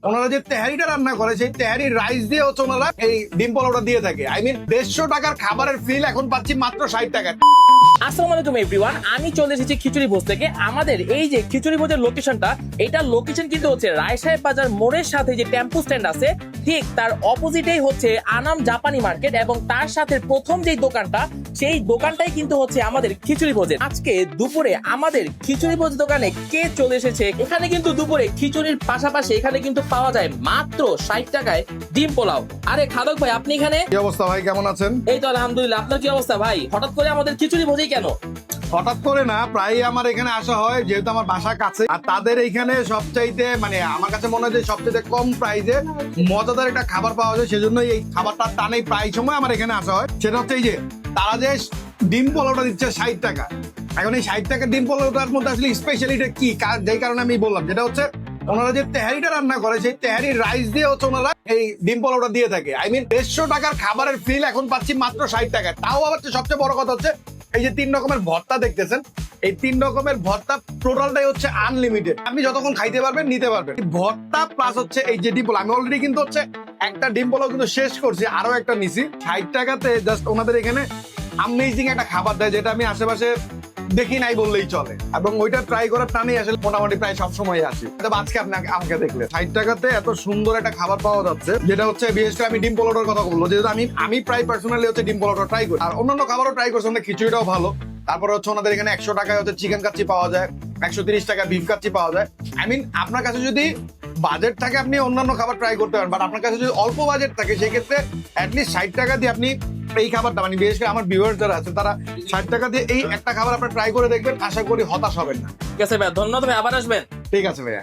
ওনারা যে তেহারিটা রান্না করে সেই তেহারির রাইস দিয়ে হচ্ছে ওনারা এই ডিম পোলাওটা দিয়ে থাকে। আই মিন 150 টাকার খাবারের ফিল এখন পাচ্ছি মাত্র 60 টাকা। আসসালামু আলাইকুম এভরিওয়ান, আমি চলে এসেছি খিচুড়ি ভোজ থেকে। আমাদের এই যে খিচুড়ি ভোজের লোকেশনটা, এটা লোকেশন কিন্তু হচ্ছে রায় সাহেব বাজার মোড়ের সাথে যে টেম্পো স্ট্যান্ড আছে ঠিক তার অপোজিটেই হচ্ছে আনাম জাপানি মার্কেট, এবং তার সাথে প্রথম যেই দোকানটা সেই দোকানটাই কিন্তু হচ্ছে আমাদের খিচুড়ি ভোজের। আজকে দুপুরে আমাদের খিচুড়ি ভোজ দোকানে কে চলে এসেছে, এখানে কিন্তু দুপুরে খিচুড়ির পাশাপাশি এখানে কিন্তু পাওয়া যায় মাত্র 60 টাকায় ডিম পোলাও। আরে খাদক ভাই, আপনি এখানে? কি অবস্থা ভাই, কেমন আছেন? এই তো আলহামদুলিল্লাহ। আপনার কি অবস্থা ভাই? হঠাৎ করে আমাদের খিচুড়ি ভোজেই কেন? হঠাৎ করে না, প্রায় আমার এখানে আসা হয় যেহেতু আমার বাসা কাছে। আর তাদের এইখানে সবচাইতে মানে আমার কাছে মনে হয় যে সবচাইতে কম প্রাইসে মজাদার একটা খাবার পাওয়া যায়, সেজন্যই এই খাবারটা টানেই প্রায় সময় আমার এখানে আসা হয়। সেটা হচ্ছে এই যে তারা যে ডিম পোলাওটা দিচ্ছে 60 টাকা। এখন এই 60 টাকার ডিম পোলাওটার মধ্যে আসলে স্পেশালিটা কি, যেই কারণে আমি বললাম, যেটা হচ্ছে ওনারা যে তেহারিটা রান্না করে সেই তেহারির রাইস দিয়ে হচ্ছে ওনারা এই ডিম পোলাওটা দিয়ে থাকে। আই মিন 150 টাকার খাবারের ফিল এখন পাচ্ছি মাত্র 60 টাকা। তাও আবার সবচেয়ে বড় কথা হচ্ছে এই যে 3 রকমের ভর্তা দেখতেছেন, এই 3 রকমের ভর্তা টোটালটাই হচ্ছে আনলিমিটেড। আপনি যতক্ষণ খাইতে পারবেন নিতে পারবেন। ভর্তা প্লাস হচ্ছে এই যে ডিম পোলাও, আমি অলরেডি কিন্তু হচ্ছে একটা ডিম পোলাও কিন্তু শেষ করছি, আরো একটা নিছি। 60 টাকাতে জাস্ট ওনাদের এখানে আমেজিং একটা খাবার দেয়, যেটা আমি আশেপাশে দেখি নাই বললেই চলে। এবং ওইটা ট্রাই করার টানেই আসলে মোটামুটি প্রায় সবসময় আসি। তবে আজকে আপনি আমাকে দেখলে 60 টাকাতে এত সুন্দর একটা খাবার পাওয়া যাচ্ছে, যেটা হচ্ছে বিশেষ করে আমি ডিম পোলাওটার কথা বলবো, যেহেতু আমি প্রায় পার্সোনালি হচ্ছে ডিম পোলাওটা ট্রাই করি। আর অন্যান্য খাবারও ট্রাই করছি, আমাদের খিচুড়িটাও ভালো। তারপরে হচ্ছে ওনাদের এখানে 100 টাকায় হচ্ছে চিকেন কাচ্চি পাওয়া যায়, 130 টাকা বিফ কাচ্চি পাওয়া যায়। আই মিন আপনার কাছে যদি বাজেট থাকে আপনি অন্যান্য খাবার ট্রাই করতে পারেন, বাট আপনার কাছে যদি অল্প বাজেট থাকে সেই ক্ষেত্রে অ্যাটলিস্ট 60 টাকা দিয়ে আপনি এই খাবারটা, মানে বিশেষ করে আমার ভিউয়ার্স যারা আছে তারা 60 টাকা দিয়ে এই একটা খাবার আপনার ট্রাই করে দেখবেন, আশা করি হতাশ হবেন না। ঠিক আছে ভাই, ধন্যবাদ ভাই, আবার আসবেন। ঠিক আছে ভাইয়া।